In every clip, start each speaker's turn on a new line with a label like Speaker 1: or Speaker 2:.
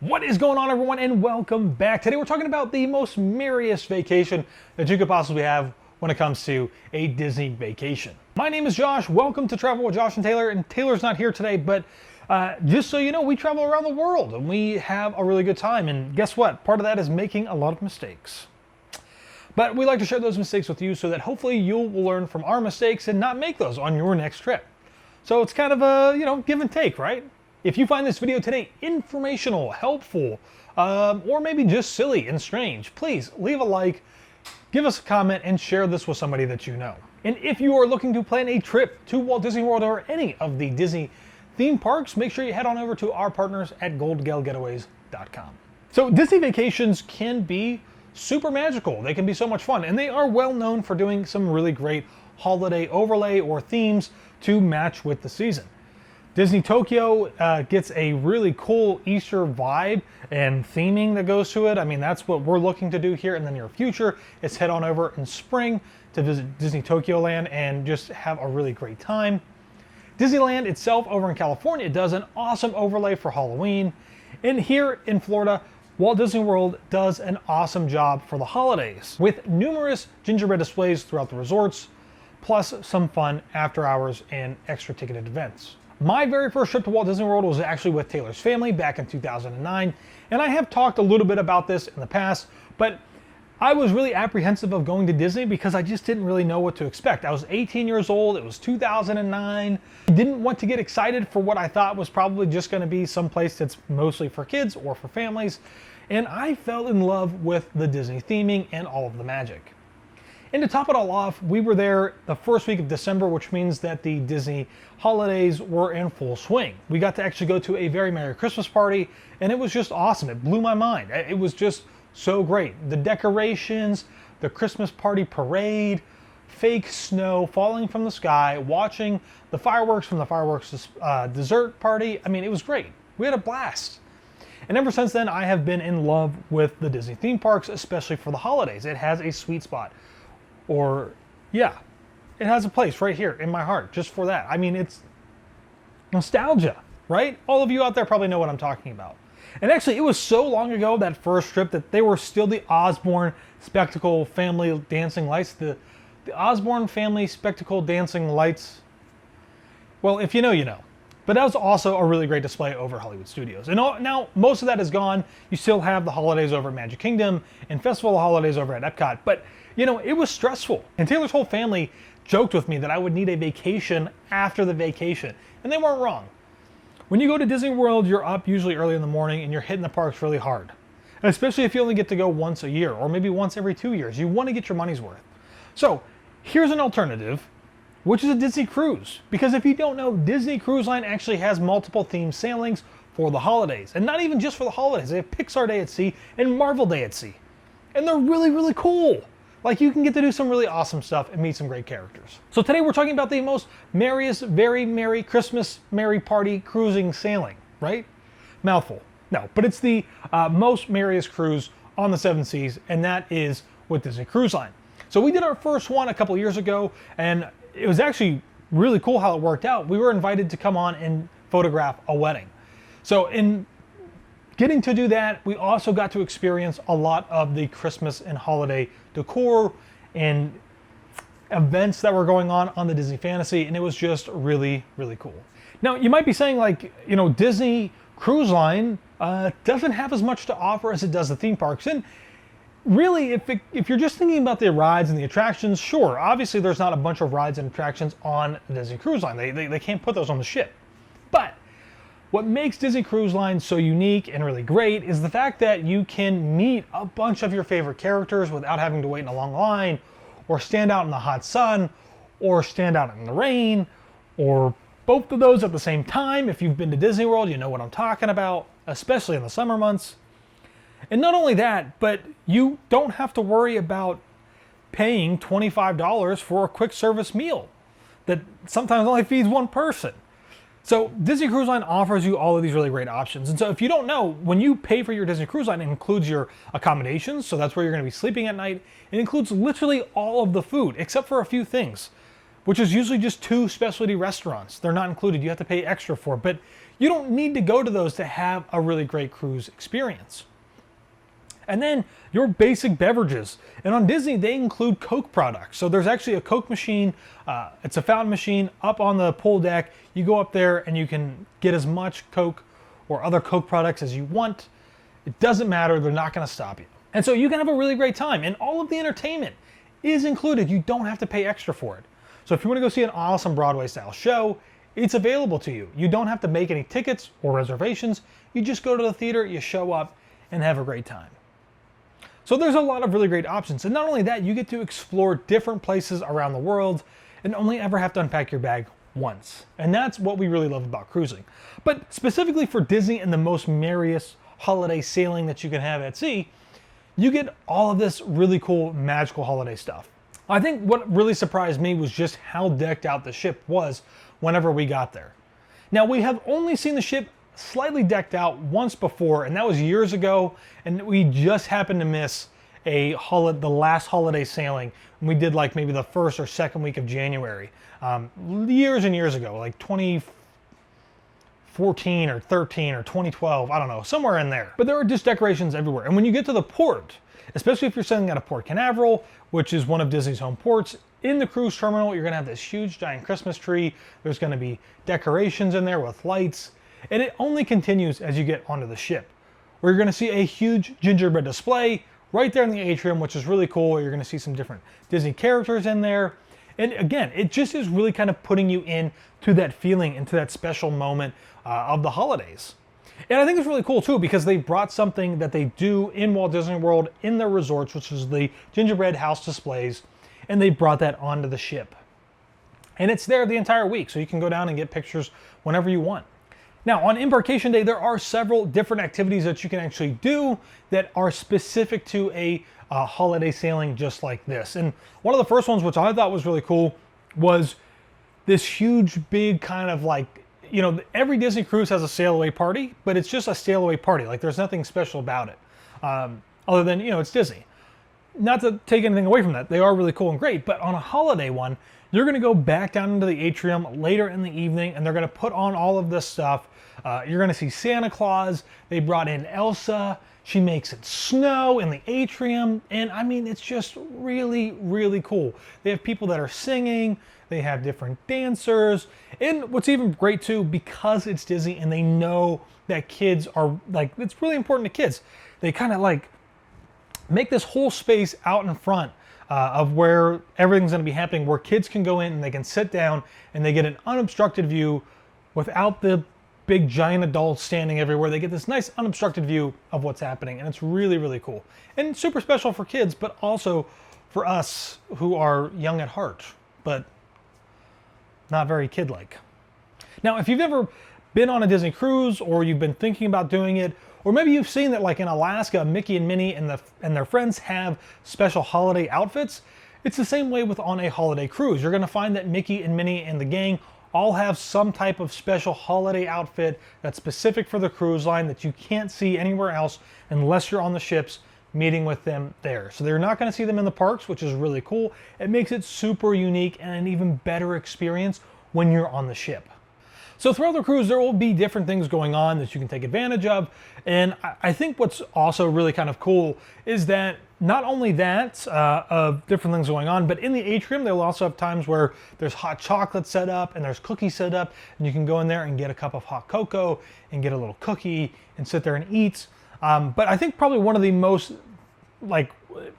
Speaker 1: What is going on, everyone, and welcome back. Today we're talking about the most merriest vacation that you could possibly have when it comes to a Disney vacation. My name is Josh. Welcome to Travel with Josh and Taylor. And Taylor's not here today, but just so you know, we travel around the world and we have a really good time. And guess what? Part of that is making a lot of mistakes. But we like to share those mistakes with you so that hopefully you'll learn from our mistakes and not make those on your next trip. So it's kind of a, give and take, right? If you find this video today informational, helpful, or maybe just silly and strange, please leave a like, give us a comment, and share this with somebody that you know. And if you are looking to plan a trip to Walt Disney World or any of the Disney theme parks, make sure you head on over to our partners at GetAWAY.com. So Disney vacations can be super magical. They can be so much fun, and they are well known for doing some really great holiday overlay or themes to match with the season. Disney Tokyo gets a really cool Easter vibe and theming that goes to it. I mean, that's what we're looking to do here in the near future, is head on over in spring to visit Disney Tokyo Land and just have a really great time. Disneyland itself over in California does an awesome overlay for Halloween. And here in Florida, Walt Disney World does an awesome job for the holidays with numerous gingerbread displays throughout the resorts, plus some fun after hours and extra ticketed events. My very first trip to Walt Disney World was actually with Taylor's family back in 2009, and I have talked a little bit about this in the past, but I was really apprehensive of going to Disney because I just didn't really know what to expect. I was 18 years old, it was 2009. I didn't want to get excited for what I thought was probably just going to be some place that's mostly for kids or for families, and I fell in love with the Disney theming and all of the magic. And to top it all off, we were there the first week of December, which means that the Disney holidays were in full swing. We got to actually go to a very Merry Christmas party, and it was just awesome. It blew my mind. It was just so great. The decorations, the Christmas party parade, fake snow falling from the sky, watching the fireworks from the fireworks dessert party. I mean, it was great. We had a blast. And ever since then, I have been in love with the Disney theme parks, especially for the holidays. It has a sweet spot. Or, yeah, it has a place right here in my heart just for that. I mean, it's nostalgia, right? All of you out there probably know what I'm talking about. And actually, it was so long ago, that first trip, that they were still the Osborne Spectacle Family Dancing Lights. The Osborne Family Spectacle Dancing Lights. Well, if you know, you know. But that was also a really great display over Hollywood Studios. And now most of that is gone. You still have the holidays over at Magic Kingdom and Festival of Holidays over at Epcot. But, you know, it was stressful. And Taylor's whole family joked with me that I would need a vacation after the vacation. And they weren't wrong. When you go to Disney World, you're up usually early in the morning and you're hitting the parks really hard. And especially if you only get to go once a year or maybe once every 2 years. You want to get your money's worth. So here's an alternative, which is a Disney cruise. Because if you don't know, Disney Cruise Line actually has multiple themed sailings for the holidays. And not even just for the holidays. They have Pixar Day at Sea and Marvel Day at Sea. And they're really, really cool. Like, you can get to do some really awesome stuff and meet some great characters. So today we're talking about the most merriest, very merry Christmas merry party cruising sailing, right? Mouthful. No, but it's the most merriest cruise on the 7 seas, and that is with Disney Cruise Line. So we did our first one a couple years ago, and it was actually really cool how it worked out. We were invited to come on and photograph a wedding. So in getting to do that, we also got to experience a lot of the Christmas and holiday decor and events that were going on the Disney Fantasy, and it was just really, really cool. Now, you might be saying, like, you know, Disney Cruise Line doesn't have as much to offer as it does the theme parks. And really, if you're just thinking about the rides and the attractions, sure, obviously there's not a bunch of rides and attractions on the Disney Cruise Line. They can't put those on the ship. But what makes Disney Cruise Line so unique and really great is the fact that you can meet a bunch of your favorite characters without having to wait in a long line, or stand out in the hot sun, or stand out in the rain, or both of those at the same time. If you've been to Disney World, you know what I'm talking about, especially in the summer months. And not only that, but you don't have to worry about paying $25 for a quick service meal that sometimes only feeds one person. So Disney Cruise Line offers you all of these really great options. And so if you don't know, when you pay for your Disney Cruise Line, it includes your accommodations. So that's where you're going to be sleeping at night. It includes literally all of the food, except for a few things, which is usually just 2 specialty restaurants. They're not included. You have to pay extra for it. But you don't need to go to those to have a really great cruise experience. And then your basic beverages. And on Disney, they include Coke products. So there's actually a Coke machine. It's a fountain machine up on the pool deck. You go up there and you can get as much Coke or other Coke products as you want. It doesn't matter. They're not going to stop you. And so you can have a really great time. And all of the entertainment is included. You don't have to pay extra for it. So if you want to go see an awesome Broadway style show, it's available to you. You don't have to make any tickets or reservations. You just go to the theater, you show up, and have a great time. So there's a lot of really great options. And not only that, you get to explore different places around the world and only ever have to unpack your bag once. And that's what we really love about cruising. But specifically for Disney and the most merriest holiday sailing that you can have at sea, you get all of this really cool magical holiday stuff. I think what really surprised me was just how decked out the ship was whenever we got there. Now, we have only seen the ship slightly decked out once before, and that was years ago, and we just happened to miss the last holiday sailing. And we did like maybe the first or second week of January, years and years ago, like 2014 or 13 or 2012, I don't know, somewhere in there. But there are just decorations everywhere. And when you get to the port, especially if you're sailing out of Port Canaveral, which is one of Disney's home ports, in the cruise terminal, you're gonna have this huge giant Christmas tree. There's gonna be decorations in there with lights. And it only continues as you get onto the ship, where you're going to see a huge gingerbread display right there in the atrium, which is really cool. You're going to see some different Disney characters in there. And again, it just is really kind of putting you into that feeling, into that special moment of the holidays. And I think it's really cool too, because they brought something that they do in Walt Disney World in their resorts, which is the gingerbread house displays, and they brought that onto the ship. And it's there the entire week, so you can go down and get pictures whenever you want. Now, on embarkation day, there are several different activities that you can actually do that are specific to a holiday sailing just like this. And one of the first ones, which I thought was really cool, was this huge, big kind of like, you know, every Disney cruise has a sail away party, but it's just a sail away party. Like, there's nothing special about it, other than, you know, it's Disney. Not to take anything away from that. They are really cool and great, but on a holiday one, you're going to go back down into the atrium later in the evening, and they're going to put on all of this stuff. You're going to see Santa Claus. They brought in Elsa. She makes it snow in the atrium. And I mean, it's just really, really cool. They have people that are singing. They have different dancers. And what's even great too, because it's Disney and they know that kids are like, it's really important to kids. They kind of like make this whole space out in front of where everything's going to be happening, where kids can go in and they can sit down and they get an unobstructed view without the big giant adults standing everywhere. They get this nice unobstructed view of what's happening, and it's really, really cool. And super special for kids, but also for us who are young at heart, but not very kid-like. Now, if you've ever been on a Disney cruise, or you've been thinking about doing it, or maybe you've seen that like in Alaska, Mickey and Minnie and their friends have special holiday outfits, it's the same way with on a holiday cruise. You're gonna find that Mickey and Minnie and the gang all have some type of special holiday outfit that's specific for the cruise line that you can't see anywhere else unless you're on the ships meeting with them there. So they're not gonna see them in the parks, which is really cool. It makes it super unique and an even better experience when you're on the ship. So throughout the cruise, there will be different things going on that you can take advantage of. And I think what's also really kind of cool is that not only that, of different things going on, but in the atrium, they'll also have times where there's hot chocolate set up and there's cookies set up, and you can go in there and get a cup of hot cocoa and get a little cookie and sit there and eat. But I think probably one of the most,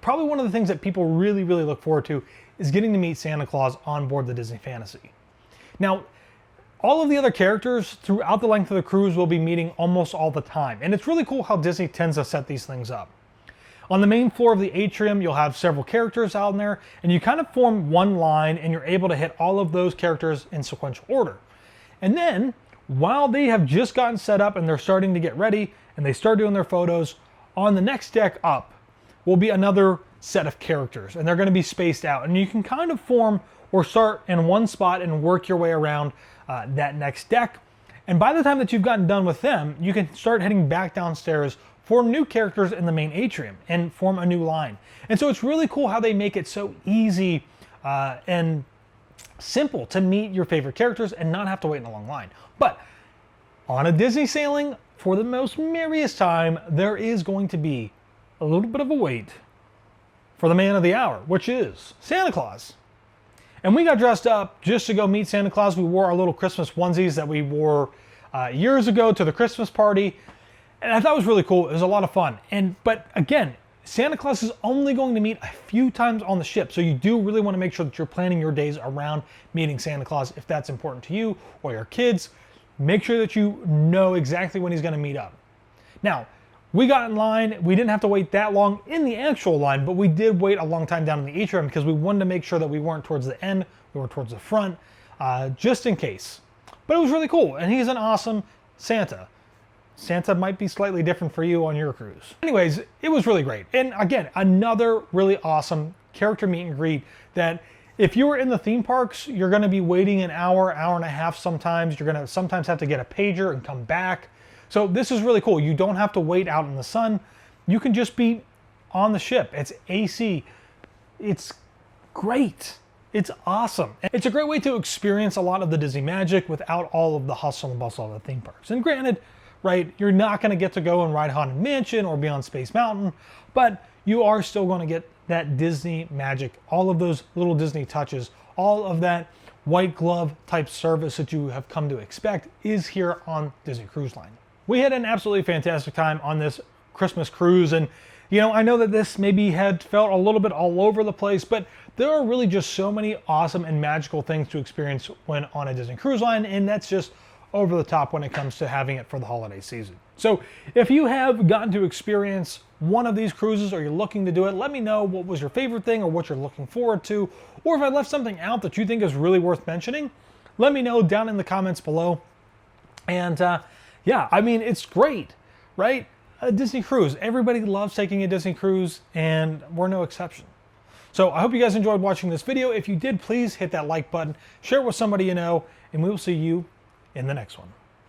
Speaker 1: probably one of the things that people really, really look forward to is getting to meet Santa Claus on board the Disney Fantasy. Now, all of the other characters throughout the length of the cruise will be meeting almost all the time. And it's really cool how Disney tends to set these things up. On the main floor of the atrium, you'll have several characters out in there, and you kind of form one line and you're able to hit all of those characters in sequential order. And then, while they have just gotten set up and they're starting to get ready and they start doing their photos, on the next deck up will be another set of characters, and they're going to be spaced out. And you can kind of form or start in one spot and work your way around that next deck. And by the time that you've gotten done with them, you can start heading back downstairs, form new characters in the main atrium, and form a new line. And so it's really cool how they make it so easy and simple to meet your favorite characters and not have to wait in a long line. But On a Disney sailing, for the most merriest time, there is going to be a little bit of a wait for the man of the hour, which is Santa Claus. And we got dressed up just to go meet Santa Claus. We wore our little Christmas onesies that we wore years ago to the Christmas party. And I thought it was really cool. It was a lot of fun. But again, Santa Claus is only going to meet a few times on the ship. So you do really want to make sure that you're planning your days around meeting Santa Claus if that's important to you or your kids. Make sure that you know exactly when he's going to meet up. Now, we got in line. We didn't have to wait that long in the actual line, but we did wait a long time down in the atrium because we wanted to make sure that we weren't towards the end, we were towards the front, just in case. But it was really cool, and he's an awesome Santa. Santa might be slightly different for you on your cruise. Anyways, it was really great. And again, another really awesome character meet and greet that if you were in the theme parks, you're going to be waiting an hour, hour and a half sometimes. You're going to sometimes have to get a pager and come back. So this is really cool. You don't have to wait out in the sun. You can just be on the ship. It's AC. It's great. It's awesome. It's a great way to experience a lot of the Disney magic without all of the hustle and bustle of the theme parks. And granted, right, you're not going to get to go and ride Haunted Mansion or be on Space Mountain, but you are still going to get that Disney magic, all of those little Disney touches, all of that white glove type service that you have come to expect is here on Disney Cruise Line. We had an absolutely fantastic time on this Christmas cruise, and you know, I know that this maybe had felt a little bit all over the place, but there are really just so many awesome and magical things to experience when on a Disney Cruise Line, and that's just over the top when it comes to having it for the holiday season. So if you have gotten to experience one of these cruises or you're looking to do it, let me know what was your favorite thing or what you're looking forward to, or if I left something out that you think is really worth mentioning, let me know down in the comments below. And yeah, I mean, it's great, right? A Disney cruise. Everybody loves taking a Disney cruise, and we're no exception. So I hope you guys enjoyed watching this video. If you did, please hit that like button, share it with somebody you know, and we will see you in the next one.